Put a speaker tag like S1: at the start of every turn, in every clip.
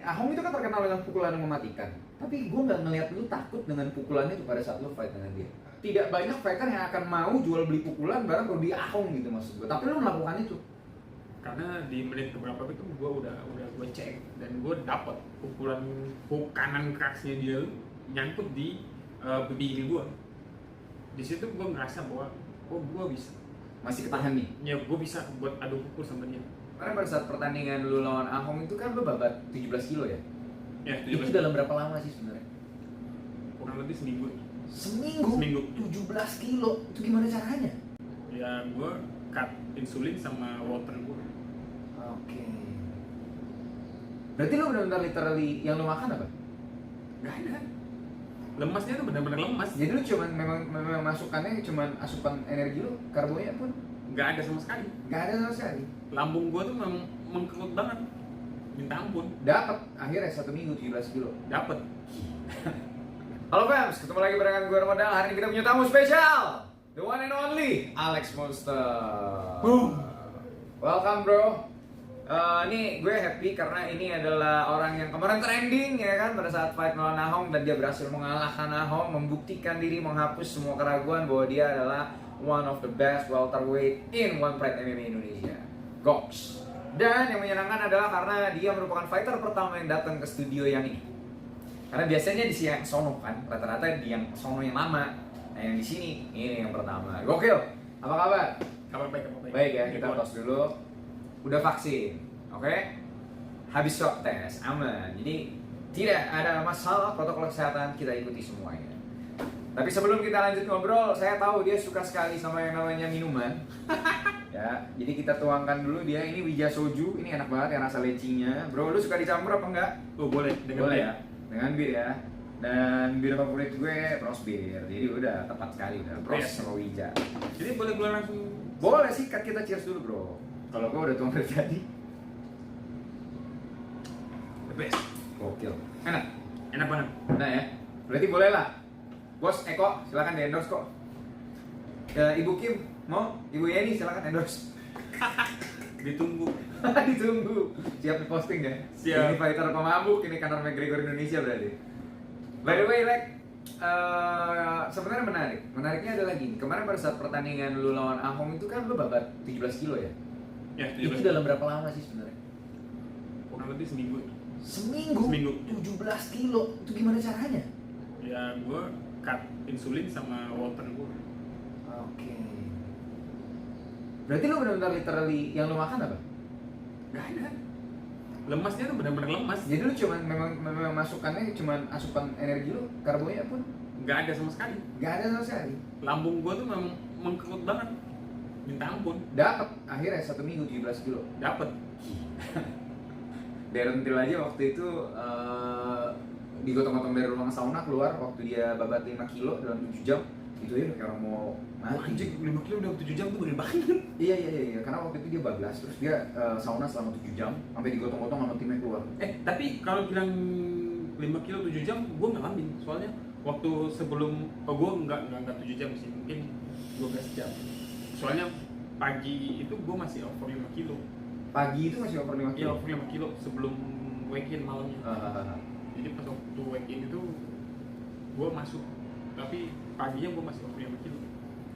S1: Ahong itu kan terkenal dengan pukulan yang mematikan. Tapi gue nggak ngeliat lu takut dengan pukulannya itu pada saat lu fight dengan dia. Tidak banyak fighter yang akan mau jual beli pukulan barang Rudy Ahong gitu maksud gue. Tapi lu melakukan itu.
S2: Karena di menit keberapa itu gue udah gue cek dan gue dapet pukulan kanan kerasnya dia nyangkut di pipi kiri gue. Di situ gue ngerasa bahwa gue bisa.
S1: Masih ketahan nih.
S2: Ya gue bisa buat adu pukul sama dia.
S1: Karena pada saat pertandingan lu lawan Ahong itu kan lu babat 17 kilo ya?
S2: Ya,
S1: Itu dalam berapa lama sih sebenarnya?
S2: kurang lebih seminggu.
S1: Seminggu? 17 kilo? Itu gimana caranya?
S2: Ya gue cut insulin sama water gue.
S1: Oke. Berarti lu benar-benar literally yang lu makan apa?
S2: Gak ada. Lemasnya tuh benar-benar lemas.
S1: Jadi lu cuman memang masukannya cuman asupan energi lu, karbonya pun
S2: Gak ada sama sekali.
S1: nggak ada sama sekali.
S2: Lambung gue tuh memang mengkerut banget. Minta ampun.
S1: Dapat akhirnya 1 minggu 17 kilo.
S2: Dapet.
S1: Halo fans, ketemu lagi barengan gue Ramadan. Hari ini kita punya tamu spesial, the one and only Alex Monster.
S2: Boom.
S1: Welcome bro. Ini gue happy karena ini adalah orang yang kemarin trending ya kan pada saat fight melawan Ahong dan dia berhasil mengalahkan Ahong, membuktikan diri, menghapus semua keraguan bahwa dia adalah one of the best welterweight in One Pride MMA Indonesia. Goks. Dan yang menyenangkan adalah karena dia merupakan fighter pertama yang datang ke studio yang ini. Karena biasanya di sini yang sono kan, rata-rata di yang sono yang lama. Nah yang di sini ini yang pertama. Gokil. Apa kabar?
S2: Kabar baik, kabar baik.
S1: Baik ya, kita tos dulu. Udah vaksin, oke? Habis swab test, aman. Jadi tidak ada masalah, protokol kesehatan kita ikuti semuanya. Tapi sebelum kita lanjut ngobrol, saya tahu dia suka sekali sama yang namanya minuman. Ya, jadi kita tuangkan dulu dia. Ini Wija Soju, ini enak banget ya rasa lecinya. Bro, lu suka dicampur apa enggak?
S2: Oh boleh, dengan
S1: Boleh
S2: dia.
S1: ya, dengan bir ya. Dan bir favorit gue Pros Bir. Jadi udah tepat sekali udah Pros
S2: Iya.
S1: sama Wija.
S2: Jadi boleh gue langsung.
S1: Boleh sih, kita cheers dulu bro. Kalau gue udah tuang dari tadi.
S2: The best.
S1: Gokil. Enak.
S2: Enak banget.
S1: Nah ya, berarti boleh lah. Bos Eko, silakan di endorse kok. Ibu Kim, mau? Ibu Yeni silakan endorse.
S2: Ditunggu.
S1: Ditunggu. Siap diposting ya.
S2: Siap.
S1: Ini fighter pemabuk, ini Conor McGregor Indonesia berarti. By the way, Lek, sebenarnya menarik. Menariknya adalah gini. Kemarin pada saat pertandingan lu lawan Ahong itu kan lu babat 17 kilo ya?
S2: Ya,
S1: Itu dalam berapa lama sih sebenarnya?
S2: kurang lebih seminggu.
S1: Seminggu? 17 kilo. Itu gimana caranya?
S2: Ya gue cut insulin sama water gue.
S1: Oke. Berarti lu benar-benar literally yang lu makan apa?
S2: Gak ada. Lemasnya tuh benar-benar lemas.
S1: Jadi lu cuman memang masukannya cuman asupan energi lu, karbonya pun
S2: Gak ada sama sekali.
S1: nggak ada sama sekali.
S2: Lambung gue tuh memang mengkerut banget. Minta ampun.
S1: Dapat akhirnya 1 minggu 17 kilo.
S2: Dapet.
S1: Darren Till aja waktu itu digotong-gotong dari ruang sauna keluar waktu dia babat 5 kilo dalam 7 jam. Itu ya kayak orang mau mati.
S2: Anjing, 5 kilo udah 7 jam tuh gede banget.
S1: Iya, karena waktu itu dia bablas, terus dia sauna selama 7 jam sampai digotong-gotong sama timnya keluar.
S2: Tapi kalau bilang 5 kilo 7 jam, gue ngalamin. Soalnya waktu sebelum, gue nggak 7 jam sih, mungkin 12 jam. Soalnya pagi itu gue masih over 5 kilo.
S1: Pagi itu masih over 5
S2: Iya,
S1: kilo.
S2: over 5 kilo sebelum week-in malamnya.
S1: Ah.
S2: Jadi pas waktu week-in itu gue masuk, tapi paginya gue masih over 5 kilo.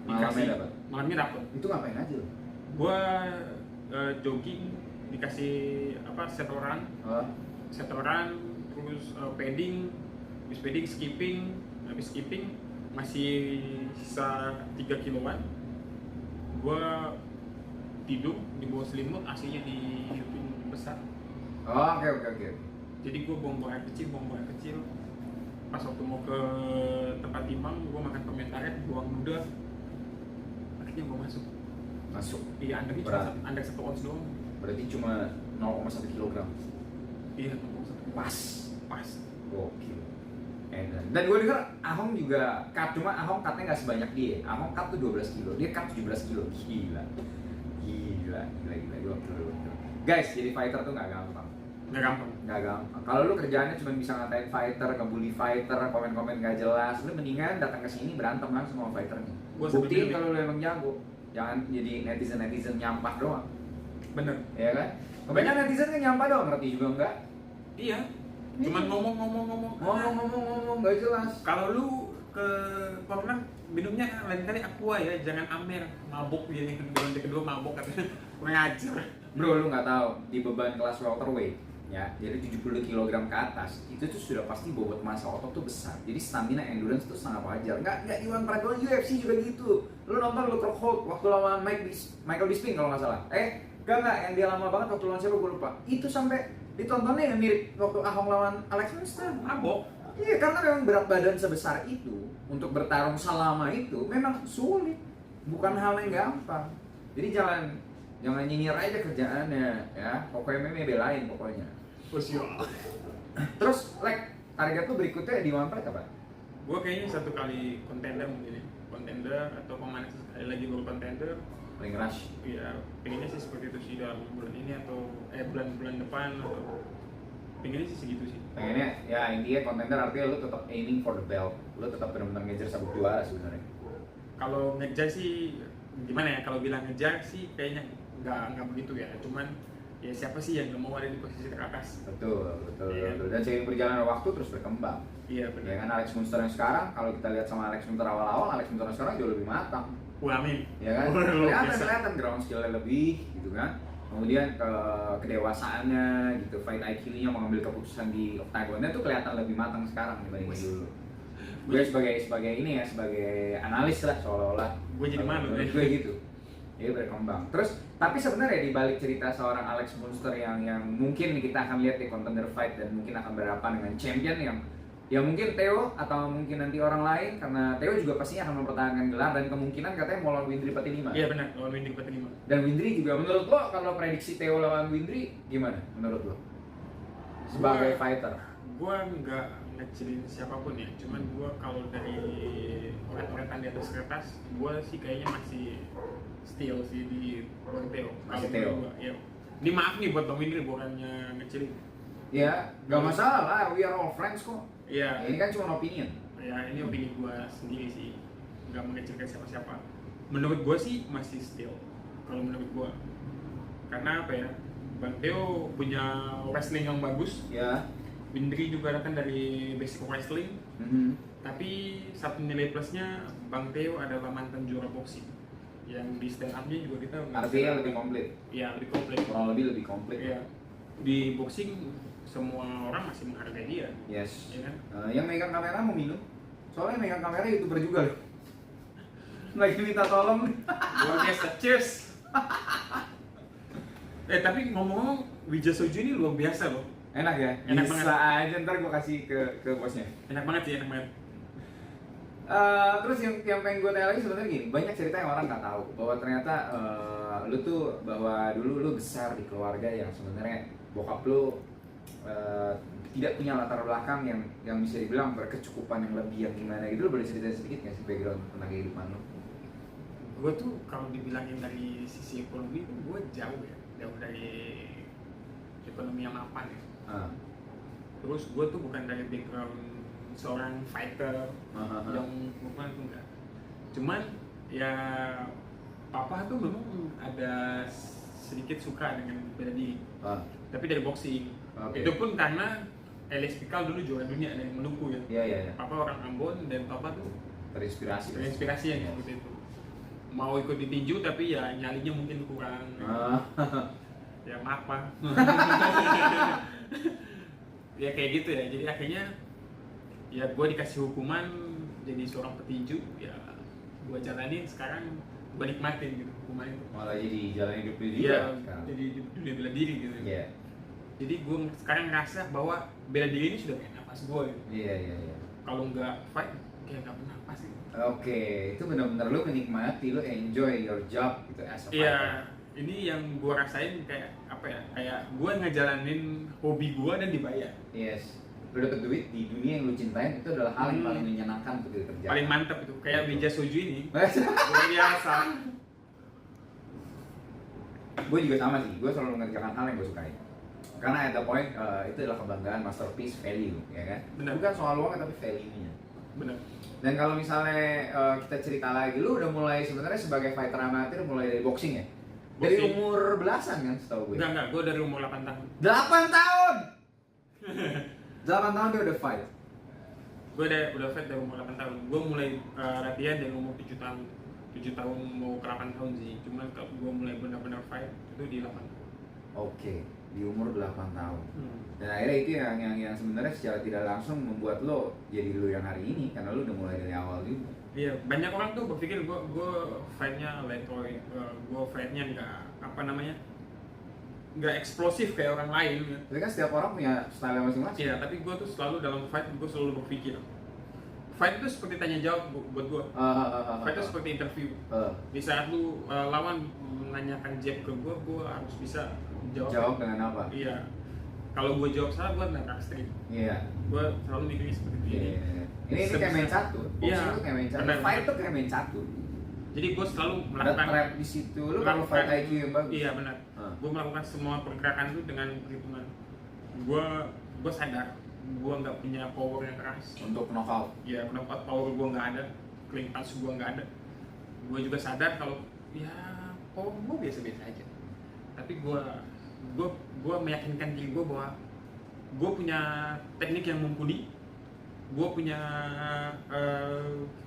S1: Malamnya dapat?
S2: Malamnya dapet.
S1: Itu ngapain aja lu?
S2: Gue jogging, dikasih setoran, terus padding, habis padding skipping masih sisa 3 kiloan. Gue tidur di bawah selimut, AC-nya dihidupin besar.
S1: Oh, oke.
S2: Jadi gue buang air kecil. Pas waktu mau ke tempat timbang, gue makan permen karet, buang ludah. Akhirnya gue masuk. Iya, andeknya
S1: Berat.
S2: cuma andek 1 ons doang.
S1: Berarti cuma 0,1 kilogram.
S2: Iya, 1.
S1: Pas. Gokil. Edan. Dan gue denger Ahong juga cut, cuma Ahong cutnya nggak sebanyak dia. Ahong cut tuh 12 kilo, dia cut 17 kilo. Gila. Gokil. Guys, jadi fighter tuh nggak gampang.
S2: Nggak gampang.
S1: Kalau lu kerjaannya cuma bisa ngatain fighter, ngebully fighter, komen-komen nggak jelas, lu mendingan datang ke sini berantem langsung sama fighternya.
S2: Gua
S1: Buktiin
S2: sebenarnya-
S1: kalau lu emang jago. Jangan jadi netizen nyampah doang.
S2: Bener.
S1: Ya kan? Kebanyakan netizen kan nyampah doang, ngerti juga enggak.
S2: Iya. Cuman
S1: ngomong nggak jelas.
S2: Kalau lu ke corner minumnya lain kali aqua ya, jangan Amer, mabuk jadi ronde kedua mabuk katanya. Kurang ajar.
S1: Bro, lu nggak tahu di beban kelas welterweight ya, jadi 70 kg ke atas itu tuh sudah pasti bobot massa otot tuh besar. Jadi stamina endurance tuh sangat wajar. Nggak di one peraturan UFC juga gitu. Lu nonton Luke Rockhold waktu lawan Michael Bisping kalau nggak salah. Enggak yang dia lama banget waktu lawan siapa gue lupa. Itu sampai ditontonnya yang mirip waktu Ahong lawan Alex Monster.
S2: Mabok.
S1: Iya, karena memang berat badan sebesar itu untuk bertarung selama itu memang sulit, bukan hal yang gampang. Jadi jangan nyinyir aja kerjaannya, ya. Pokoknya memang belain pokoknya. Terus, target tuh berikutnya di One Fight apa?
S2: Gue kayaknya 1 kali contender mungkin ya. Contender atau pemanas sekali lagi baru contender.
S1: Paling rush.
S2: Iya, pengennya sih seperti itu sih dalam bulan ini atau bulan depan atau pengennya sih segitu sih.
S1: Pengennya ya intinya kontender artinya lu tetap aiming for the belt, lu tetap benar-benar ngejar sabuk juara sebenarnya.
S2: Kalau ngejar sih gimana ya, kalau bilang ngejar sih kayaknya nggak begitu ya, cuman ya siapa sih yang nggak mau ada di posisi teratas.
S1: Betul.
S2: Iya.
S1: Dan seiring perjalanan waktu terus berkembang.
S2: Iya
S1: Ya
S2: benar.
S1: kan Alex Munster yang sekarang, kalau kita lihat sama Alex Munster awal-awal, Alex Munster yang sekarang jauh lebih matang.
S2: Amin.
S1: Ya kan?
S2: Luar biasa.
S1: Kelihatan ground skill-nya lebih gitu kan. Kemudian kedewasaannya gitu, fight IQ-nya mengambil keputusan di octagon-nya tuh kelihatan lebih matang sekarang dibanding dulu. Gue sebagai ini ya, sebagai analis lah seolah-olah.
S2: Gue jadi malu ya.
S1: Gue gitu. Dia berkembang. Terus tapi sebenarnya di balik cerita seorang Alex Munster yang mungkin kita akan lihat di contender fight dan mungkin akan berhadapan dengan champion yang ya mungkin Theo atau mungkin nanti orang lain, karena Theo juga pastinya akan mempertahankan gelar dan kemungkinan katanya mau lawan Windry Patinima.
S2: Iya benar, lawan Windry Patinima.
S1: Dan Windry juga, menurut lo kalau prediksi Theo lawan Windry gimana menurut lo? Sebagai fighter.
S2: Gue nggak ngecilin siapapun ya, cuman gue kalau dari oret-oretan di atas kertas, gue sih kayaknya masih steal sih di Bang Theo.
S1: Masih
S2: Kalau
S1: Theo.
S2: gua, ya. Ini maaf nih buat Bang Windry, bukannya ngecilin.
S1: Ya, gak masalah lah, we are all friends kok.
S2: Iya.
S1: Ini kan cuma opinion.
S2: Ya ini opini gue sendiri sih, nggak mengecilkan siapa-siapa. Menurut gue sih masih steal kalau menurut gue, karena apa ya, Bang Theo punya wrestling yang bagus.
S1: Ya.
S2: Windry juga kan dari basic wrestling, tapi satu nilai plusnya Bang Theo adalah mantan juara boxing yang di stand up-nya juga kita
S1: Artinya lebih komplit.
S2: Iya, lebih komplit.
S1: Kurang lebih komplit.
S2: Iya. Di boxing semua orang masih menghargai dia.
S1: Yes.
S2: Ya kan?
S1: Yang megang kamera mau minum. Soalnya yang megang kamera YouTuber juga loh. Lagi minta tolong.
S2: Luar biasa. Cheers. Tapi ngomong-ngomong, Wija Soju ini luar biasa loh.
S1: Enak ya?
S2: Enak
S1: Bisa
S2: banget.
S1: aja ntar gue kasih ke bosnya.
S2: Enak banget sih, enak banget.
S1: Terus yang pengen gue tanya lagi sebenarnya gini, banyak cerita yang orang nggak tahu bahwa ternyata lu tuh bahwa dulu lu besar di keluarga yang sebenarnya bokap lu tidak punya latar belakang yang bisa dibilang berkecukupan yang lebih yang gimana gitu. Lu boleh cerita sedikit nggak sih background tentang kehidupan lu?
S2: Gue tuh kalau dibilangin dari sisi ekonomi tuh gue jauh dari ekonomi yang mapan ya. Terus gue tuh bukan dari background seorang fighter yang bukan tuh enggak. Cuman ya papa tuh memang ada sedikit suka dengan bela diri. Tapi dari boxing.
S1: Okay.
S2: Itu pun karena Elias Pikal dulu juara dunia dari Maluku ya.
S1: Iya.
S2: Papa orang Ambon dan papa tuh
S1: Terinspirasi
S2: yang seperti itu. Mau ikut ditinju tapi ya nyalinya mungkin kurang. Ya maaf Pak. Ya kayak gitu ya. Jadi akhirnya ya gue dikasih hukuman jadi seorang petinju, ya gue jalanin sekarang, gue nikmatin gitu hukuman itu.
S1: Malah jadi jalan hidup lu juga
S2: Iya,
S1: sekarang.
S2: jadi dunia bela diri gitu.
S1: Iya.
S2: Jadi gue sekarang ngerasa bahwa bela diri ini sudah kayak napas gue gitu.
S1: Iya.
S2: Kalau nggak fight kayak nggak bernapas gitu.
S1: Oke, itu benar-benar lu menikmati, lu enjoy your job gitu as a
S2: Iya,
S1: fighter.
S2: ini yang gue rasain kayak apa ya? Kayak gue ngejalanin hobi gue dan dibayar.
S1: Yes. Lu dapet duit di dunia yang lu cintain, itu adalah hal yang paling menyenangkan untuk dikerjakan.
S2: Paling mantap itu. Kayak
S1: Betul.
S2: Wija Soju ini luar biasa.
S1: Gue juga sama sih, gue selalu mengerjakan hal yang gue sukai. Karena at the point, itu adalah kebanggaan, masterpiece, value, ya kan?
S2: Benar.
S1: Bukan soal uang tapi value-nya.
S2: Bener.
S1: Dan kalau misalnya kita cerita lagi, lu udah mulai sebenarnya sebagai fighter amatir mulai dari boxing ya? Dari
S2: Boxing.
S1: umur belasan kan setahu gue?
S2: Enggak, gue dari umur 8 tahun.
S1: 8 tahun! 8 tahun dia udah fight.
S2: Gue udah fight dari umur 8 tahun. Gue mulai latihan dari umur 7 tahun. 7 tahun mau ke 8 tahun sih. Cuman gue mulai benar-benar fight itu di 8 tahun.
S1: Oke, di umur 8 tahun. Dan akhirnya itu yang sebenarnya secara tidak langsung membuat lo jadi lo yang hari ini karena lo udah mulai dari awal juga.
S2: Iya, banyak orang tuh berpikir gue fightnya letoy, gue fightnya nggak eksplosif kayak orang lain. Ya.
S1: Tapi kan setiap orang punya style masing-masing.
S2: Iya, tapi gue tuh selalu dalam fight gue selalu berpikir fight itu seperti tanya jawab buat gue. Fight itu seperti interview. Di saat lu lawan menanyakan jab ke gue harus bisa
S1: jawab dengan apa?
S2: Iya. Kalau gue jawab salah, gue nggak street.
S1: Iya.
S2: Gue selalu mikirnya seperti itu.
S1: Ini kayak main catur.
S2: Iya.
S1: Itu kayak main catur. Fight tuh kayak main catur.
S2: Jadi gue selalu
S1: Ada
S2: melakukan
S1: trap di situ. Lu kalau fight IQ yang bagus.
S2: Iya benar. Gue melakukan semua pergerakan itu dengan perhitungan. Gue sadar gue nggak punya power yang keras
S1: untuk knockout.
S2: Iya, knockout power gue nggak ada, clean punch gue nggak ada. Gue juga sadar kalau ya power gue biasa-biasa aja. Tapi gue meyakinkan diri gue bahwa gue punya teknik yang mumpuni, gue punya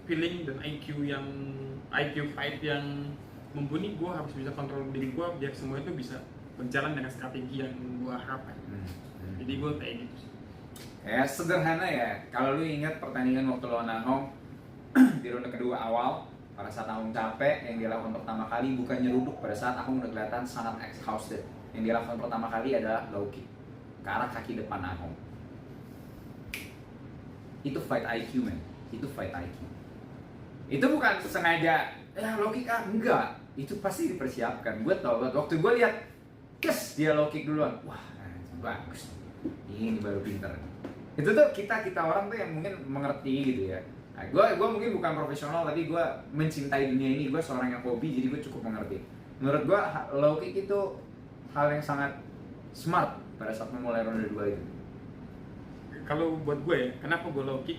S2: feeling dan IQ fight yang mumpuni. Gue harus bisa kontrol diri gue biar semua itu bisa berjalan dengan strategi yang gue harapkan. Jadi gue kayak gitu sih.
S1: Ya sederhana ya. Kalau lu ingat pertandingan waktu lawan Ahong di ronde kedua awal, pada saat Ahong capek, yang dia lakukan pertama kali bukan nyeruduk. Pada saat Ahong udah kelihatan sangat exhausted, yang dia lakukan pertama kali adalah low kick ke arah kaki depan Ahong. Itu fight IQ, man. Itu fight IQ. Itu bukan sengaja low kick enggak. Itu pasti dipersiapkan. Gue tau waktu gue lihat dia low kick duluan, wah bagus, ini baru pinter. Itu tuh kita orang tuh yang mungkin mengerti gitu ya. Nah, gue mungkin bukan profesional tapi gue mencintai dunia ini. Gue seorang yang hobi, jadi gue cukup mengerti. Menurut gue low kick itu hal yang sangat smart pada saat memulai ronde 2 itu.
S2: Kalau buat gue ya, kenapa gue low kick?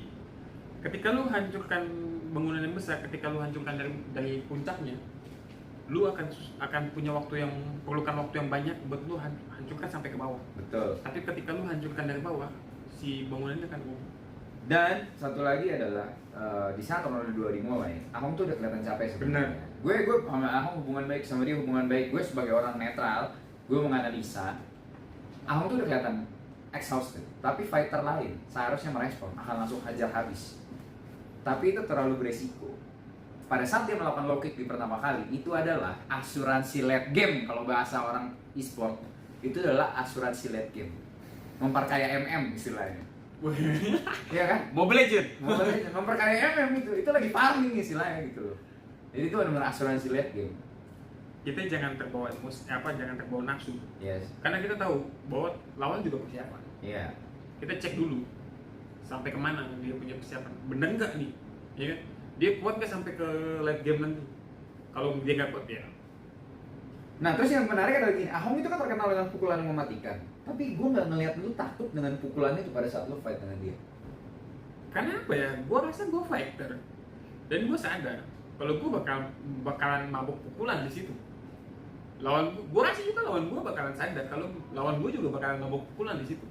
S2: Ketika lu hancurkan bangunan yang besar, ketika lu hancurkan dari puncaknya, lu akan punya perlukan waktu yang banyak buat lu hancurkan sampai ke bawah.
S1: Betul.
S2: Tapi ketika lu hancurkan dari bawah, si bangunannya akan rubuh.
S1: Dan satu lagi adalah di saat ronde 2 dimulai, Ahong tuh udah kelihatan capek sebenarnya. Gue sama Ahong hubungan baik, sama dia hubungan baik. Gue sebagai orang netral, gue menganalisa Ahong tuh udah kelihatan exhausted. Tapi fighter lain seharusnya merespon, akan langsung hajar habis. Tapi itu terlalu beresiko. Pada saat dia melakukan low kick di pertama kali, itu adalah asuransi late game. Kalau bahasa orang e-sport, itu adalah asuransi late game. Memperkaya MM istilahnya. Iya kan?
S2: Mobile Legends.
S1: Memperkaya MM itu lagi farming istilahnya gitu loh. Jadi itu benar-benar asuransi late game.
S2: Kita jangan terbawa jangan terbawa nafsu.
S1: Yes.
S2: Karena kita tahu bahwa lawan juga persiapan.
S1: Iya.
S2: Kita cek dulu sampai kemana dia punya persiapan. Bener nggak nih? Ya kan? Dia kuat nggak sampai ke late game nanti? Kalau dia nggak kuat ya.
S1: Nah terus yang menarik adalah gini, Ahong itu kan terkenal dengan pukulan yang mematikan. Tapi gue nggak ngeliat lu takut dengan pukulannya itu pada saat lu fight dengan dia.
S2: Karena apa ya? Gue rasa gue fighter dan gue sadar kalau gue bakalan mabuk pukulan di situ. Gue rasa juga lawan gue bakalan sadar kalau lawan gue juga bakalan mabuk pukulan di situ.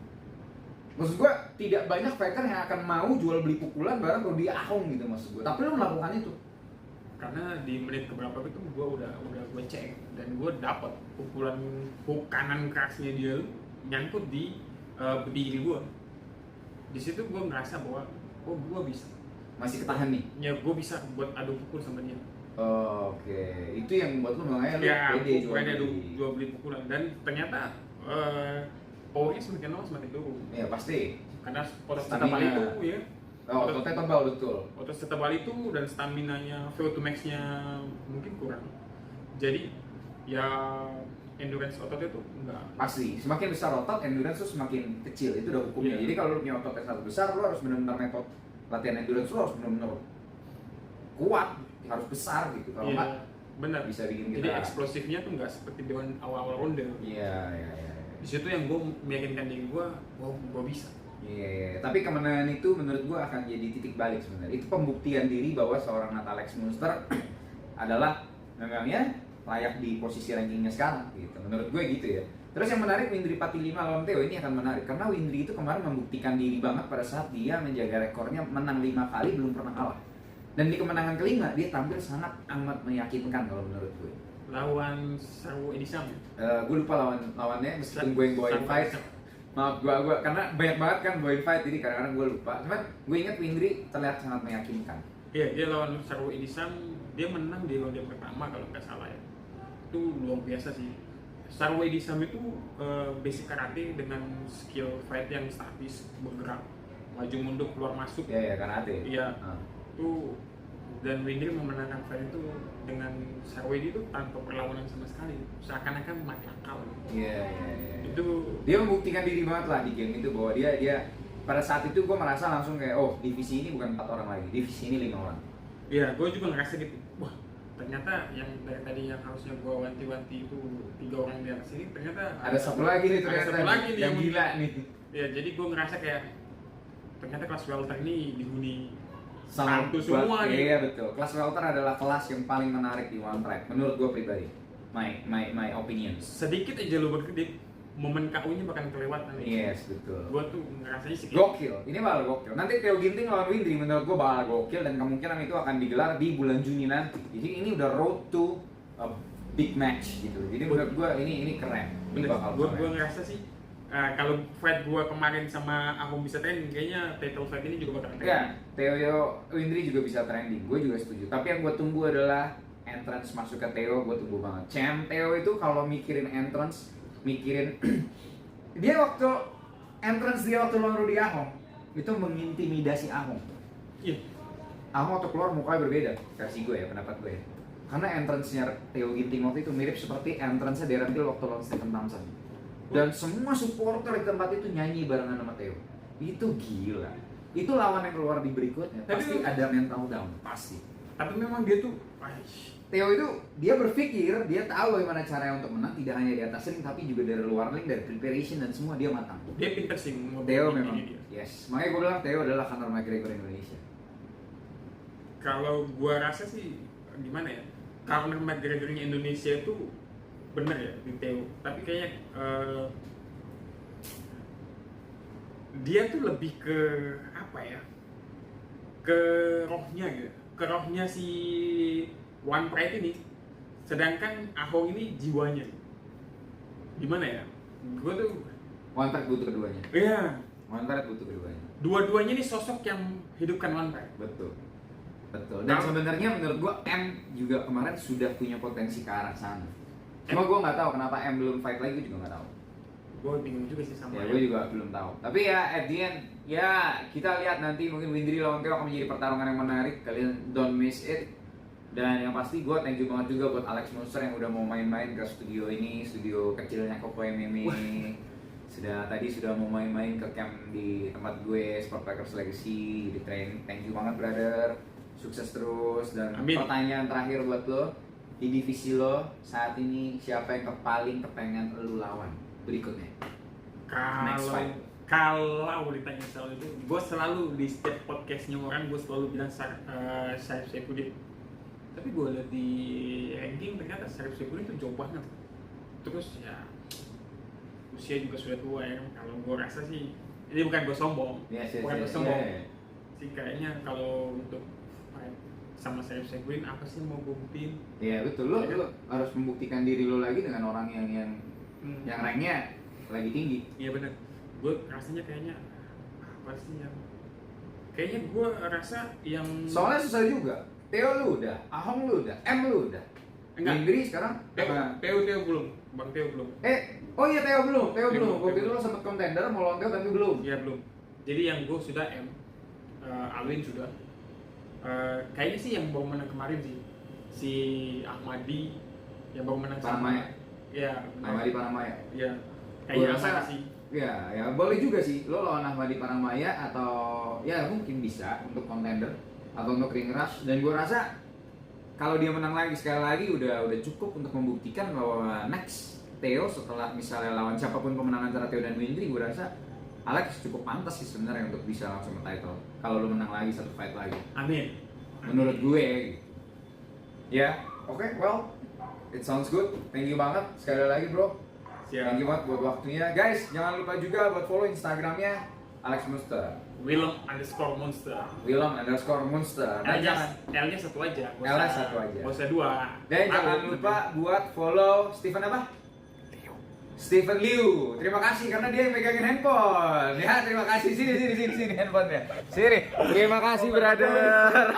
S1: Maksud gue tidak banyak fighter yang akan mau jual beli pukulan bareng kalau dia Ahong gitu maksud gue. Tapi lu melakukan itu.
S2: Karena di menit keberapa itu gue udah gue cek dan gue dapat pukulan kanan kerasnya dia nyangkut di pipi gue. Di situ gue ngerasa bahwa gue bisa.
S1: Masih ketahan nih.
S2: Ya gue bisa buat adu pukul sama dia.
S1: Oke, itu yang buat lu makanya lu
S2: pede
S1: jual
S2: beli pukulan dan ternyata powernya semakin lama semakin turun.
S1: Iya pasti.
S2: Karena otot setebal itu ya.
S1: Ototnya tebal betul.
S2: Otot setebal itu dan stamina-nya VO2 max-nya mungkin kurang. Jadi ya endurance ototnya tuh enggak.
S1: Pasti. Semakin besar otot, endurance tuh semakin kecil. Itu udah hukumnya. Jadi kalau lu punya otot yang sangat besar, lu harus benar-benar metode latihan endurance lu harus benar-benar kuat, harus besar gitu. Kalau enggak
S2: benar
S1: bisa bikin kita.
S2: Jadi eksplosifnya tuh enggak seperti di awal-awal ronde.
S1: Iya.
S2: Di situ yang gue meyakinkan diri gue bisa.
S1: Iya. Tapi kemenangan itu menurut gue akan jadi titik balik sebenarnya. Itu pembuktian diri bahwa seorang Nathalex Munster adalah memangnya layak di posisi rankingnya sekarang gitu. Menurut gue gitu ya. Terus yang menarik Windri Patilima lawan Theo ini akan menarik karena Windri itu kemarin membuktikan diri banget pada saat dia menjaga rekornya menang 5 kali belum pernah kalah. Dan di kemenangan kelima dia tampil sangat amat meyakinkan kalau menurut gue.
S2: Lawan Sarwo Edisam.
S1: Gue lupa lawannya meskipun gue yang bawain fight. Maaf gue karena banyak banget kan bawain fight jadi kadang-kadang gue lupa. Cuman gue ingat Windri terlihat sangat meyakinkan.
S2: Iya, dia lawan Sarwo Edisam, dia menang di ronde pertama kalau nggak salah ya. Itu luar biasa sih. Sarwo Edisam itu basic karate dengan skill fight yang statis, bergerak, maju mundur, keluar masuk.
S1: Iya karate.
S2: Iya. Itu dan Windri memenangkan fight itu dengan Sarwo itu tanpa perlawanan sama sekali. Seakan-akan mati akal.
S1: Iya.
S2: Itu
S1: Dia membuktikan diri banget lah di game itu bahwa dia pada saat itu gue merasa langsung kayak oh divisi ini bukan 4 orang lagi, divisi ini 5 orang.
S2: Iya, gue juga ngerasa gitu. Wah, ternyata yang dari tadi yang harusnya gue wanti-wanti itu 3 orang di atas ini ternyata
S1: Ada satu lagi nih ternyata.
S2: Ada satu lagi nih
S1: yang gila nih.
S2: Ya, jadi gue ngerasa kayak ternyata kelas welter ini dihuni
S1: Sama
S2: satu semua nih.
S1: Iya betul. Kelas welter adalah kelas yang paling menarik di One Track menurut gue pribadi. My opinion.
S2: Sedikit aja lo berkedip, momen KO-nya bahkan kelewatan nih.
S1: Yes, betul.
S2: Gue tuh ngerasanya sih kayak
S1: Gokil. Ini bakal gokil. Nanti Theo Ginting lawan Windri menurut gue bakal gokil dan kemungkinan itu akan digelar di bulan Juni nanti. Jadi ini udah road to a big match gitu. Jadi menurut gue ini keren. Ini bakal
S2: gue
S1: keren.
S2: ngerasa sih kalau fight gue kemarin sama Ahom bisa trending, kayaknya title fight ini juga bakal trending.
S1: Ya, Theo Windri juga bisa trending. Gue juga setuju. Tapi yang gue tunggu adalah entrance masuk ke Theo. Gue tunggu banget. Champ Theo itu kalau mikirin entrance, mikirin dia waktu lawan Rudy Ahong itu mengintimidasi Ahong.
S2: Iya.
S1: Ahong waktu keluar mukanya berbeda, versi gue ya, pendapat gue ya. Karena entrance-nya Theo Ginting waktu itu mirip seperti entrance-nya Darren Till waktu lawan Stephen Thompson. Dan semua supporter di tempat itu nyanyi barengan sama Theo. Itu gila. Itu lawan yang keluar di berikutnya. Pasti ada mental down, pasti.
S2: Tapi memang dia tuh,
S1: Theo itu dia berpikir, dia tahu bagaimana caranya untuk menang, tidak hanya di atas ring tapi juga dari luar ring, dari preparation dan semua dia matang.
S2: dia pintar sih
S1: Theo
S2: modeling
S1: memang,
S2: dia.
S1: yes. Makanya gue bilang Theo adalah Conor McGregor Indonesia.
S2: Kalau gua rasa sih gimana ya, Conor McGregor Indonesia itu bener ya di Theo, tapi kayaknya dia tuh lebih ke apa ya, ke rohnya gitu, ke rohnya si One Pride ini. Sedangkan Ahong ini jiwanya. Gimana ya? Gue tuh
S1: One Track butuh keduanya.
S2: iya,
S1: One Track butuh keduanya.
S2: dua-duanya ini sosok yang hidupkan One Pride.
S1: Betul. Dan sebenarnya menurut gua M juga kemarin sudah punya potensi ke arah sana. Cuma gua nggak tahu kenapa M belum fight lagi, gua juga nggak tahu.
S2: Gue bingung juga sih sama
S1: Ya gua juga belum tahu. Tapi ya at the end, ya kita lihat nanti mungkin Windri lawan Theo akan menjadi pertarungan yang menarik. Kalian don't miss it. Dan yang pasti gue thank you banget juga buat Alex Monster yang udah mau main-main ke studio ini, studio kecilnya Koko MMA. Tadi sudah mau main-main ke camp di tempat gue, Sport Packers Legacy, di training. Thank you banget brother, sukses terus. Dan
S2: Amin.
S1: pertanyaan terakhir buat lo, di divisi lo saat ini siapa yang paling kepengen lo lawan berikutnya? Next fight.
S2: Kalau ditanya soal itu, gue selalu di setiap podcastnya orang gue selalu bilang Syarif Saifuddin. Tapi gue lihat di ranking ternyata Syarif Saifuddin itu jauh banget. Terus ya usia juga sudah tua ya. Kalau gue rasa sih ini bukan gue sombong, bukan gue sombong. Sih kayaknya kalau untuk fight sama Syarif Saifuddin apa sih mau gue buktiin?
S1: Iya betul, lo harus membuktikan diri lo lagi dengan orang yang ranknya lagi tinggi.
S2: Iya benar. Gue rasanya kayaknya apa sih yang kayaknya gue rasa yang
S1: Soalnya susah juga. Theo lu udah, Ahong lu udah, M lu udah.
S2: Enggak.
S1: Windri sekarang
S2: Theo belum, Bang Theo belum.
S1: oh iya Theo belum.
S2: Belum.
S1: Waktu itu lo sempet kontender mau lawan Theo tapi belum.
S2: Iya belum. Jadi yang gue sudah M, Alwin sudah. Kayaknya sih yang baru menang kemarin sih, si Ahmadi yang baru menang
S1: Paramaya.
S2: Iya.
S1: Ahmadi Paramaya.
S2: Iya.
S1: Gua
S2: Kayaknya
S1: rasa
S2: sih.
S1: Ya boleh juga sih. Lo lawan Ahmadi Paramaya atau ya mungkin bisa untuk kontender atau untuk ring rush. Dan gue rasa kalau dia menang lagi sekali lagi udah cukup untuk membuktikan bahwa next Theo setelah misalnya lawan siapapun pemenang antara Theo dan Windri, gue rasa Alex cukup pantas sih sebenarnya untuk bisa langsung ke title kalau lo menang lagi satu fight lagi.
S2: Amin.
S1: Menurut gue ya, oke, well it sounds good. Thank you banget sekali lagi bro.
S2: Siap.
S1: Thank you banget buat waktunya. Guys, jangan lupa juga buat follow Instagramnya Alex Monster.
S2: Willem_monster.
S1: Willem_monster. Dan jangan
S2: L-nya satu aja.
S1: L-nya satu aja.
S2: Gak usah dua.
S1: Dan jangan lupa buat follow Steven apa? Steven Liu. Terima kasih karena dia yang megangin handphone. Ya, terima kasih. Sini handphonenya. Sini. Terima kasih, brother.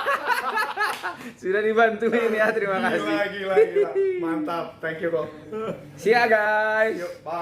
S1: Sudah dibantuin ya, terima kasih.
S3: Gila. Mantap. Thank you, kok.
S1: See ya, guys.
S3: Yuk, bye.